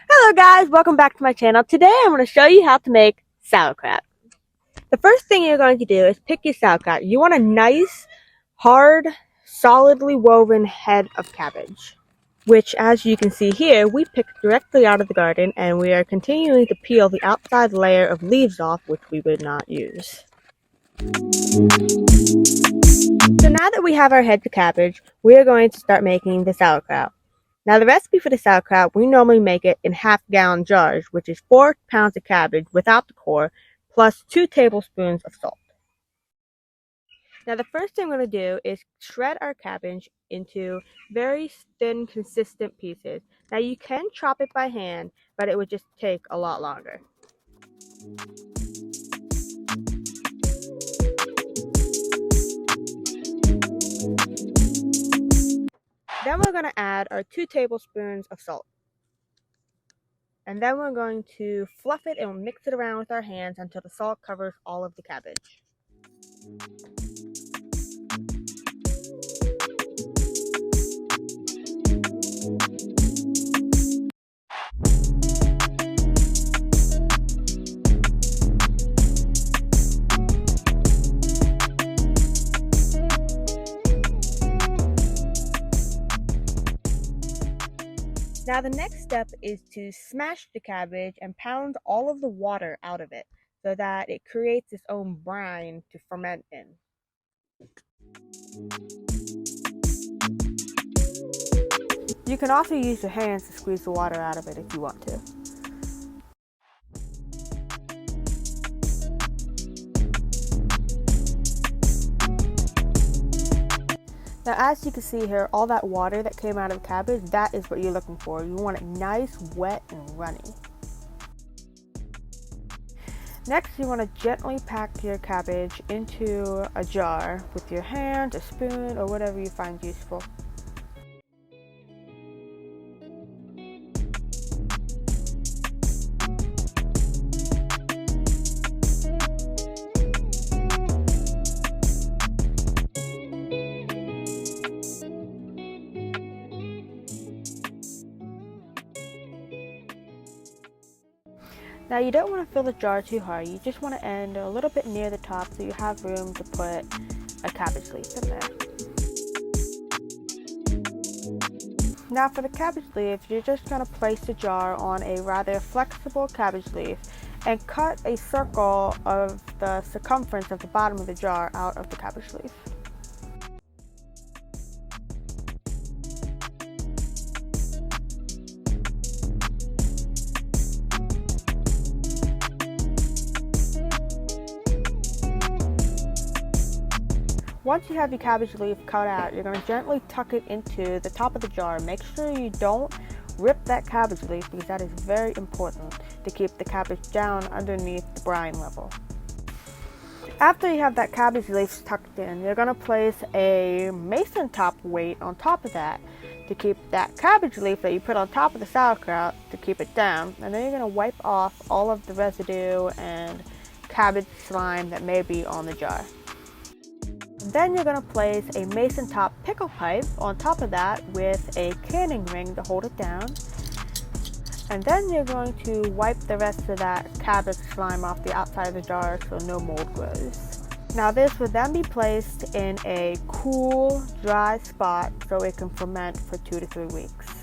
Hello guys, welcome back to my channel. Today I'm going to show you how to make sauerkraut. The first thing you're going to do is pick your sauerkraut. You want a nice, hard, solidly woven head of cabbage, which as you can see here, we picked directly out of the garden, and we are continuing to peel the outside layer of leaves off, which we would not use. So now that we have our head of cabbage, we are going to start making the sauerkraut. Now the recipe for the sauerkraut, we normally make it in half-gallon jars, which is 4 pounds of cabbage without the core, plus 2 tablespoons of salt. Now the first thing we're going to do is shred our cabbage into very thin, consistent pieces. Now you can chop it by hand, but it would just take a lot longer. Then we're going to add our 2 tablespoons of salt. And then we're going to fluff it and mix it around with our hands until the salt covers all of the cabbage. Now the next step is to smash the cabbage and pound all of the water out of it so that it creates its own brine to ferment in. You can also use your hands to squeeze the water out of it if you want to. Now as you can see here, all that water that came out of the cabbage, that is what you're looking for. You want it nice, wet, and runny. Next, you want to gently pack your cabbage into a jar with your hand, a spoon, or whatever you find useful. Now you don't want to fill the jar too hard, you just want to end a little bit near the top so you have room to put a cabbage leaf in there. Now for the cabbage leaf, you're just going to place the jar on a rather flexible cabbage leaf and cut a circle of the circumference of the bottom of the jar out of the cabbage leaf. Once you have your cabbage leaf cut out, you're going to gently tuck it into the top of the jar. Make sure you don't rip that cabbage leaf because that is very important to keep the cabbage down underneath the brine level. After you have that cabbage leaf tucked in, you're going to place a mason top weight on top of that to keep that cabbage leaf that you put on top of the sauerkraut to keep it down. And then you're going to wipe off all of the residue and cabbage slime that may be on the jar. Then you're going to place a mason top pickle pipe on top of that with a canning ring to hold it down. And then you're going to wipe the rest of that cabbage slime off the outside of the jar so no mold grows. Now this would then be placed in a cool, dry spot so it can ferment for 2 to 3 weeks.